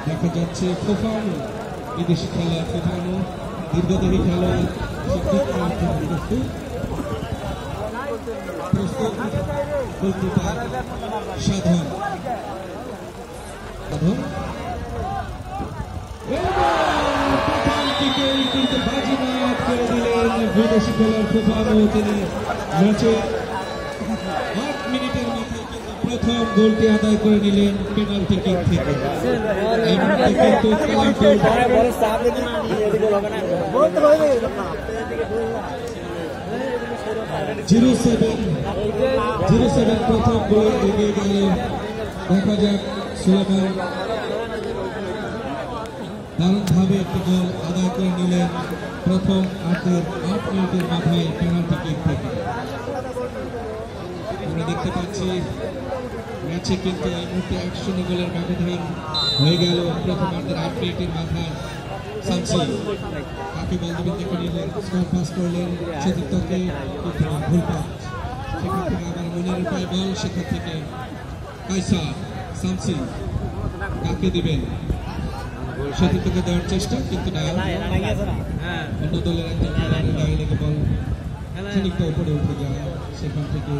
দেখা যাচ্ছে ফোফানো, বিদেশি খেলোয়াড় ফোফানো, দীর্ঘদেহী খেলোয়াড় প্রস্তুত গোলকিপার সাধন কিন্তু বাজিমাত করে দিলেন বিদেশি খেলোয়াড় ফোফানো। তিনি ম্যাচে 8 মিনিটের মাথায় কিন্তু প্রথম গোলটি আদায় করে নিলেন পেনাল্টি কিক থেকে। এই মুহূর্তে কিন্তু 0-7 প্রথম গোল এগিয়ে গেল। দেখা যাক সুলেমান দারুণভাবে একটি গোল আদায় করে নিলেন প্রথম 8 মিনিটের মাথায় পেনাল্টি কিক থেকে। আমরা দেখতে পাচ্ছি ম্যাচে কিন্তু এই মুহূর্তে 1-0 গোলের ব্যবধান হয়ে গেল প্রথম 8 মিনিটের মাথায়। সামসি কাকে বল দেবেন দেখে নিলেন, স্কোর পাস করলেন সতীর্থকে, কিন্তু ভুল পাস। সেখান থেকে আবার মনের পায়ে বল, সেখান থেকে কায়সার সামসি কাকে দিবেন, সতীর্থকে দেওয়ার চেষ্টা, কিন্তু না, অন্য দলের একটা খেলোয়াড়ের গায়ে লেগে বল খানিকটা উপরে উঠে যায়। সেখান থেকে